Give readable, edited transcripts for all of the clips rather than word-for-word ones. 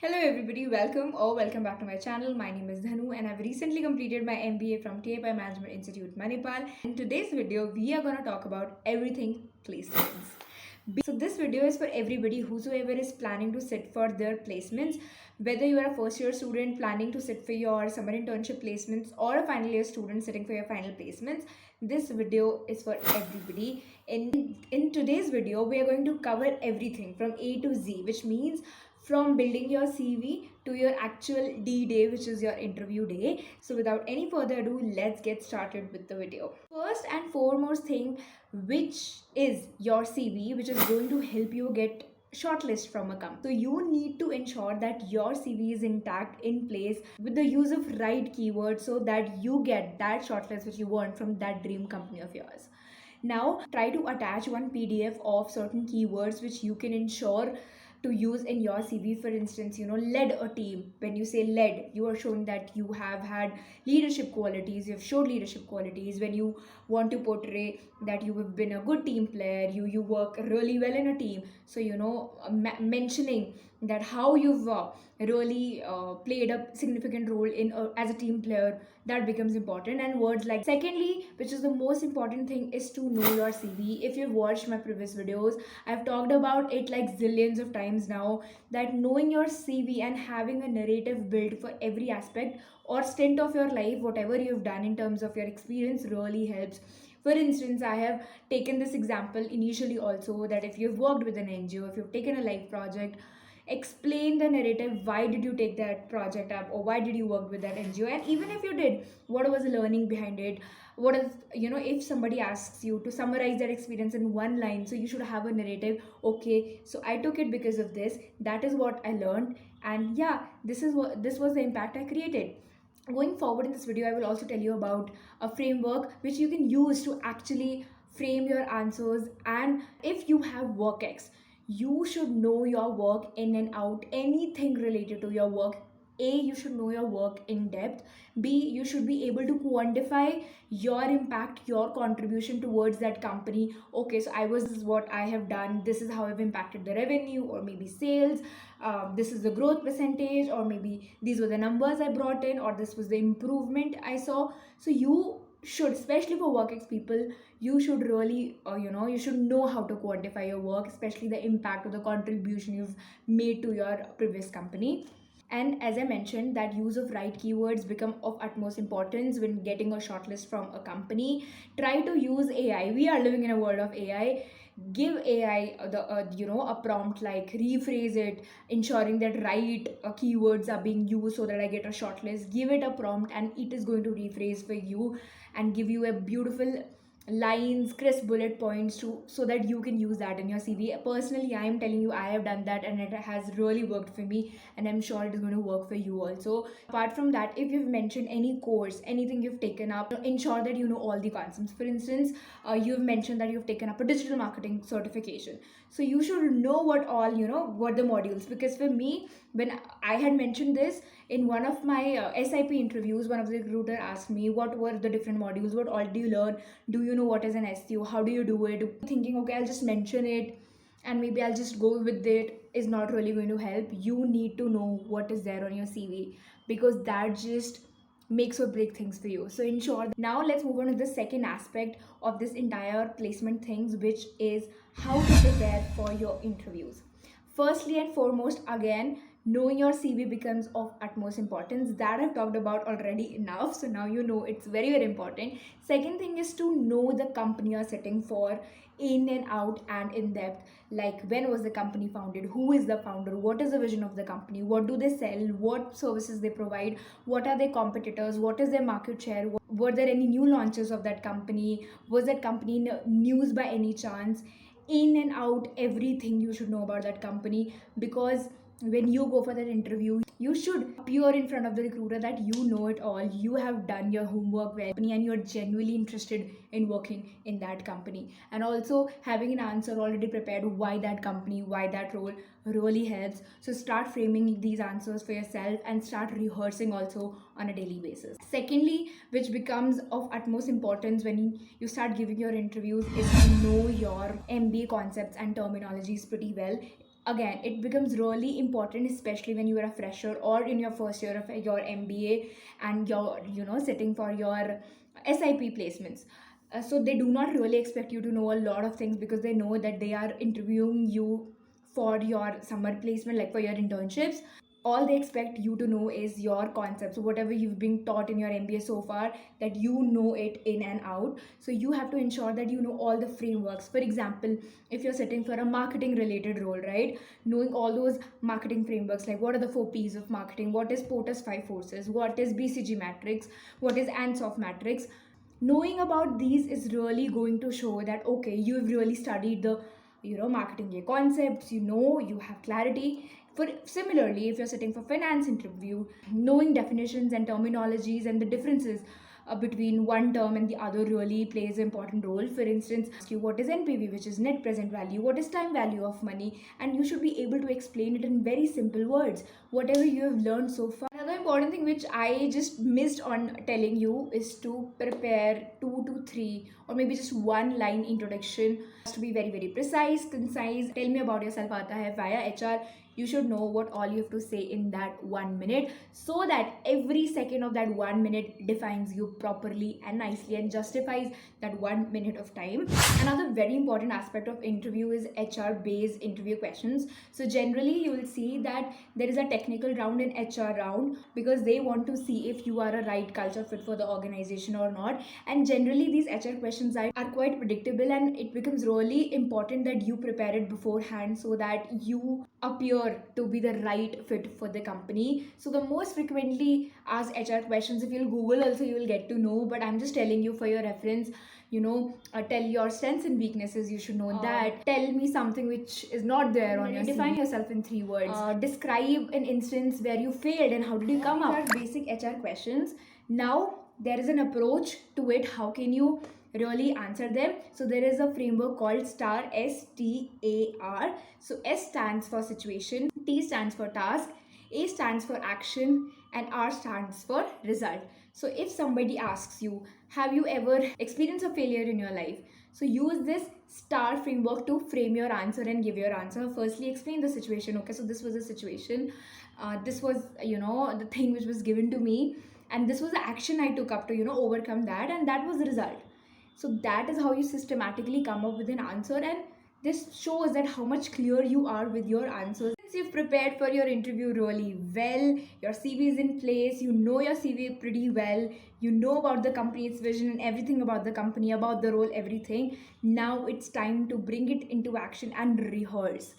Hello everybody, welcome back to my channel. My name is Dhanu and I've recently completed my MBA from TAPI Management Institute, Manipal. In today's video, we are going to talk about everything placements. So this video is for everybody whosoever is planning to sit for their placements, whether you are a first year student planning to sit for your summer internship placements or a final year student sitting for your final placements. This video is for everybody. In today's video, we are going to cover everything from A to Z, which means from building your CV to your actual D day, which is your interview day. So without any further ado, let's get started with the video. First and foremost thing, which is your CV, which is going to help you get shortlist from a company. So you need to ensure that your CV is intact, in place, with the use of right keywords so that you get that shortlist which you want from that dream company of yours. Now try to attach one PDF of certain keywords which you can ensure to use in your CV. For instance, led a team. When you say led, you are showing that you have had leadership qualities, you have showed leadership qualities. When you want to portray that you have been a good team player, you work really well in a team, so mentioning that how you've really played a significant role in as a team player, that becomes important. And words like, secondly, which is the most important thing, is to know your CV. If you've watched my previous videos, I've talked about it like zillions of times now, that knowing your CV and having a narrative built for every aspect or stint of your life, whatever you've done in terms of your experience, really helps. For instance, I have taken this example initially also, that if you've worked with an NGO, if you've taken a life project, explain the narrative. Why did you take that project up, or why did you work with that NGO? And even if you did, what was the learning behind it? What is, if somebody asks you to summarize that experience in one line, so you should have a narrative. Okay, so I took it because of this, that is what I learned, and yeah, this was the impact I created. Going forward in this video, I will also tell you about a framework which you can use to actually frame your answers. And if you have work you should know your work in and out. Anything related to your work, A, you should know your work in depth. B, you should be able to quantify your impact, your contribution towards that company. Okay, so this is what I have done, this is how I've impacted the revenue or maybe sales, this is the growth percentage, or maybe these were the numbers I brought in, or this was the improvement I saw. So you should, especially for work people, you should really you should know how to quantify your work, especially the impact or the contribution you've made to your previous company. And as I mentioned, that use of right keywords become of utmost importance when getting a shortlist from a company. Try to use AI. We are living in a world of AI. Give AI a prompt like rephrase it, ensuring that right keywords are being used so that I get a shortlist. Give it a prompt and it is going to rephrase for you and give you a beautiful lines, crisp bullet points to, so that you can use that in your CV. Personally, I am telling you, I have done that and it has really worked for me, and I'm sure it is going to work for you also. Apart from that, if you've mentioned any course, anything you've taken up, ensure that you know all the concepts. For instance, you've mentioned that you've taken up a digital marketing certification, so you should know what the modules. Because for me, when I had mentioned this in one of my SIP interviews, one of the recruiter asked me what were the different modules, what all do you learn, do you know what is an SEO, how do you do it. Thinking, okay, I'll just mention it and maybe I'll just go with it, is not really going to help. You need to know what is there on your CV, because that just makes or break things for you. So ensure. Now let's move on to the second aspect of this entire placement things, which is how to prepare for your interviews. Firstly and foremost, again, knowing your CV becomes of utmost importance. That I've talked about already enough, so now you know it's very, very important. Second thing is to know the company you're sitting for in and out and in depth. Like, when was the company founded, who is the founder, what is the vision of the company, what do they sell, what services they provide, what are their competitors, what is their market share, were there any new launches of that company, was that company in news by any chance. In and out, everything you should know about that company, because when you go for that interview, you should appear in front of the recruiter that you know it all, you have done your homework well, and you're genuinely interested in working in that company. And also having an answer already prepared, why that company, why that role, really helps. So start framing these answers for yourself and start rehearsing also on a daily basis. Secondly, which becomes of utmost importance when you start giving your interviews, is to know your MBA concepts and terminologies pretty well. again, it becomes really important, especially when you are a fresher or in your first year of your MBA and you're sitting for your SIP placements. So they do not really expect you to know a lot of things, because they know that they are interviewing you for your summer placement, like for your internships. All they expect you to know is your concepts. So whatever you've been taught in your MBA so far, that you know it in and out. So you have to ensure that you know all the frameworks. For example, if you're sitting for a marketing related role, right, knowing all those marketing frameworks, like what are the 4 P's of marketing, what is Porter's 5 forces, what is BCG matrix, what is Ansoff matrix. Knowing about these is really going to show that okay, you've really studied the marketing concepts, you have clarity. For similarly, if you're sitting for finance interview, knowing definitions and terminologies and the differences between one term and the other really plays an important role. For instance, ask you what is NPV, which is net present value, what is time value of money, and you should be able to explain it in very simple words, whatever you have learned so far. Another important thing which I just missed on telling you is to prepare 2 to 3 or maybe just one line introduction. It has to be very, very precise, concise. Tell me about yourself aata hai via HR. You should know what all you have to say in that 1 minute, so that every second of that 1 minute defines you properly and nicely and justifies that 1 minute of time. Another very important aspect of interview is HR based interview questions. So generally you will see that there is a technical round and HR round, because they want to see if you are a right culture fit for the organization or not. And generally these HR questions are quite predictable, and it becomes really important that you prepare it beforehand so that you appear to be the right fit for the company. So the most frequently asked HR questions, if you'll Google also, you will get to know, but I'm just telling you for your reference. Tell your strengths and weaknesses, you should know that. Tell me something which is not there on your define yourself in 3 words. Describe an instance where you failed and how did you come up. These are basic HR questions. Now there is an approach to it. How can you really answer them? So there is a framework called STAR, STAR. So S stands for situation, T stands for task, A stands for action, and R stands for result. So if somebody asks you, have you ever experienced a failure in your life? So use this STAR framework to frame your answer and give your answer. Firstly, explain the situation. Okay, so this was a situation. This was, the thing which was given to me, and this was the action I took up to, overcome that, and that was the result. So that is how you systematically come up with an answer, and this shows that how much clear you are with your answers. Since you've prepared for your interview really well, your CV is in place, you know your CV pretty well, you know about the company's vision and everything about the company, about the role, everything. Now it's time to bring it into action and rehearse.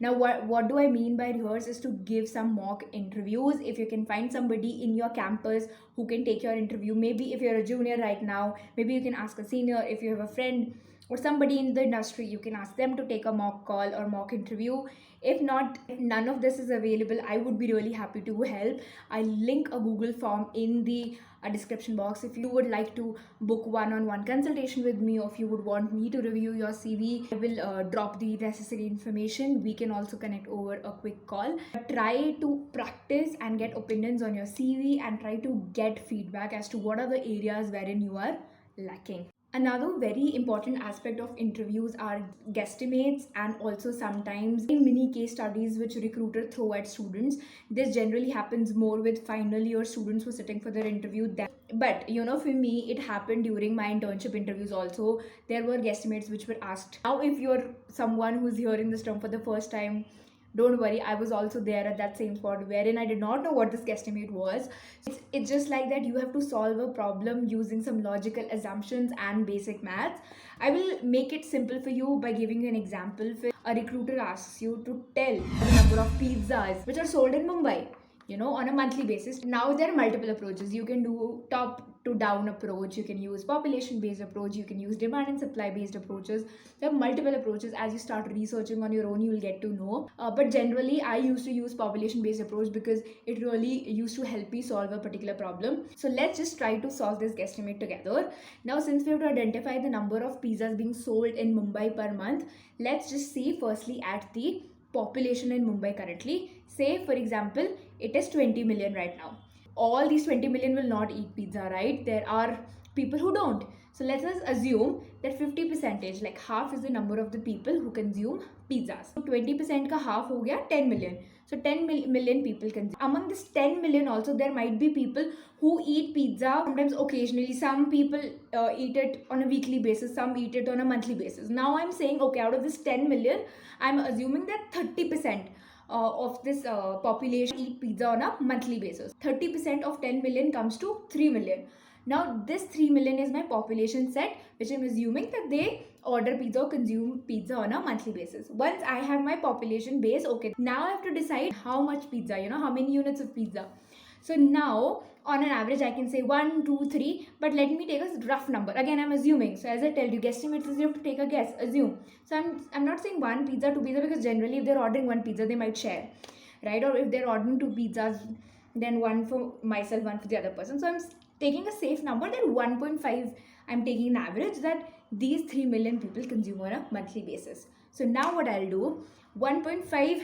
Now, what do I mean by rehearse is to give some mock interviews. If you can find somebody in your campus who can take your interview, maybe if you're a junior right now, maybe you can ask a senior. If you have a friend or somebody in the industry, you can ask them to take a mock call or mock interview. If not, if none of this is available, I would be really happy to help. I'll link a Google form in the description box. If you would like to book one-on-one consultation with me, or if you would want me to review your CV, I will drop the necessary information. We can also connect over a quick call. Try to practice and get opinions on your CV, and try to get feedback as to what are the areas wherein you are lacking. Another very important aspect of interviews are guesstimates, and also sometimes mini case studies which recruiter throw at students. This generally happens more with final year students who are sitting for their interview. But for me, it happened during my internship interviews also. There were guesstimates which were asked. Now if you're someone who's hearing this term for the first time, don't worry, I was also there at that same spot wherein I did not know what this guesstimate was. It's just like that. You have to solve a problem using some logical assumptions and basic maths. I will make it simple for you by giving you an example. A recruiter asks you to tell the number of pizzas which are sold in Mumbai, on a monthly basis. Now there are multiple approaches. You can do top to down approach, you can use population based approach, you can use demand and supply based approaches. There are multiple approaches. As you start researching on your own, you will get to know, but generally I used to use population based approach because it really used to help me solve a particular problem. So let's just try to solve this guesstimate together. Now since we have to identify the number of pizzas being sold in Mumbai per month, let's just see firstly at the population in Mumbai currently. Say for example, it is 20 million right now. All these 20 million will not eat pizza, right? There are people who don't. So let's just assume that 50%, like half, is the number of the people who consume pizzas. So 20% ka half ho gaya 10 million. So 10 million people consume. Among this 10 million also, there might be people who eat pizza sometimes occasionally. Some people eat it on a weekly basis, some eat it on a monthly basis. Now I'm saying, okay, out of this 10 million, I'm assuming that 30% of this population eat pizza on a monthly basis. 30% of 10 million comes to 3 million. Now this 3 million is my population set, which I'm assuming that they order pizza or consume pizza on a monthly basis. Once I have my population base, okay, now I have to decide how much pizza, how many units of pizza. So now on an average I can say 1, 2, 3, but let me take a rough number. Again, I'm assuming. So as I tell you, guesstimates is you have to take a guess, assume. So I'm not saying one pizza, two pizza, because generally if they're ordering one pizza, they might share, right? Or if they're ordering two pizzas, then one for myself, one for the other person. So I'm taking a safe number that 1.5, I'm taking an average that these 3 million people consume on a monthly basis. So now what I'll do, 1.5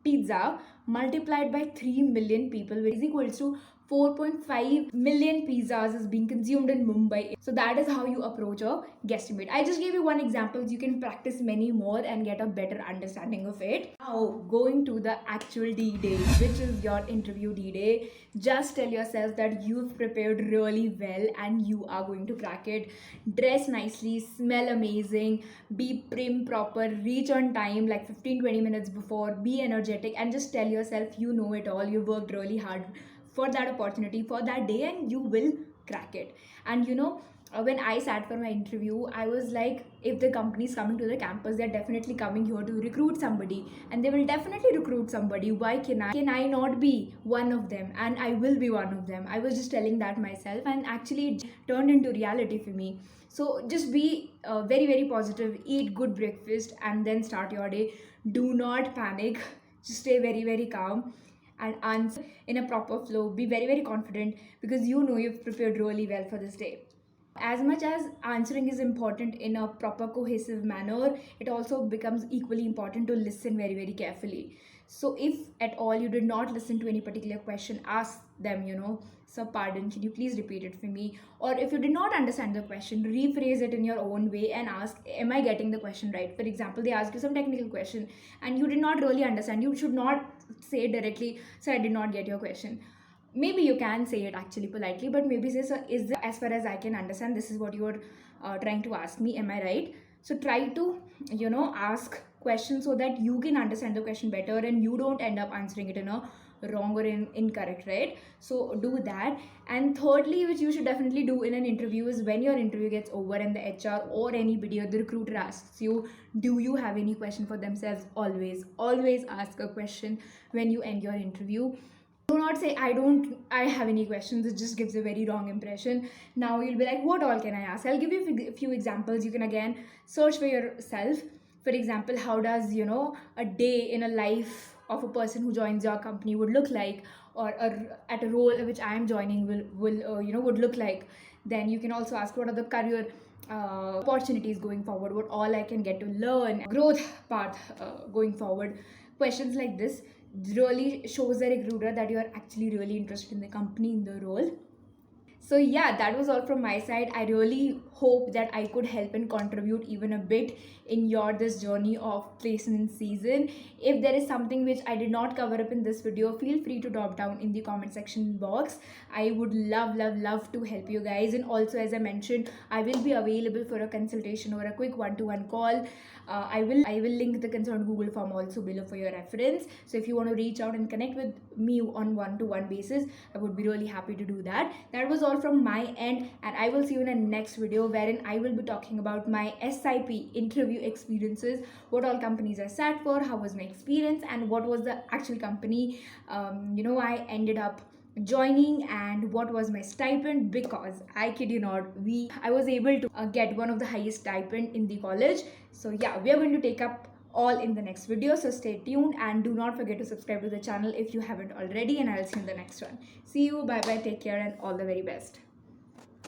pizza multiplied by 3 million people, which is equals to 4.5 million pizzas is being consumed in Mumbai. So that is how you approach a guesstimate. I just gave you one example. You can practice many more and get a better understanding of it. Now going to the actual D-Day, which is your interview D-Day. Just tell yourself that you've prepared really well and you are going to crack it. Dress nicely, smell amazing, be prim proper, reach on time like 15-20 minutes before, be energetic, and just tell yourself you know it all. You worked really hard for that opportunity, for that day, and you will crack it. And when I sat for my interview, I was like, if the company is coming to the campus, they're definitely coming here to recruit somebody, and they will definitely recruit somebody. Why can I not be one of them? And I will be one of them. I was just telling that myself, and actually it turned into reality for me. So just be very, very positive, eat good breakfast, and then start your day. Do not panic. Just stay very, very calm and answer in a proper flow. Be very, very confident, because you've prepared really well for this day. As much as answering is important in a proper cohesive manner, it also becomes equally important to listen very, very carefully. So if at all you did not listen to any particular question, ask them, sir, pardon, can you please repeat it for me? Or if you did not understand the question, rephrase it in your own way and ask, am I getting the question right? For example, they ask you some technical question and you did not really understand. You should not say directly, sir, I did not get your question. Maybe you can say it actually politely, but maybe say, so is this, as far as I can understand, this is what you're trying to ask me, am I right? So try to ask questions so that you can understand the question better and you don't end up answering it in a wrong or incorrect, right? So do that. And thirdly, which you should definitely do in an interview, is when your interview gets over and the HR or anybody or the recruiter asks you, do you have any question for themselves? Always ask a question when you end your interview. Do not say I have any questions. It just gives a very wrong impression. Now you'll be like, what all can I ask? I'll give you a few examples. You can again search for yourself. For example, how does a day in a life of a person who joins your company would look like, or at a role which I am joining will would look like. Then you can also ask, what are the career opportunities going forward, what all I can get to learn, growth path going forward. Questions like this really shows the recruiter that you are actually really interested in the company, in the role. So yeah, that was all from my side. I really hope that I could help and contribute even a bit in this journey of placement season. If there is something which I did not cover up in this video, feel free to drop down in the comment section box. I would love to help you guys. And also, as I mentioned, I will be available for a consultation or a quick one-to-one call. I will link the concerned Google form also below for your reference. So if you want to reach out and connect with me on one-to-one basis, I would be really happy to do that. That was all from my end, and I will see you in the next video, wherein I will be talking about my SIP interview experiences, what all companies I sat for, how was my experience, and what was the actual company I ended up joining, and what was my stipend, because I kid you not, I was able to get one of the highest stipend in the college. So yeah, we are going to take up all in the next video, so stay tuned and do not forget to subscribe to the channel if you haven't already, and I'll see you in the next one. See you, bye bye, take care, and all the very best.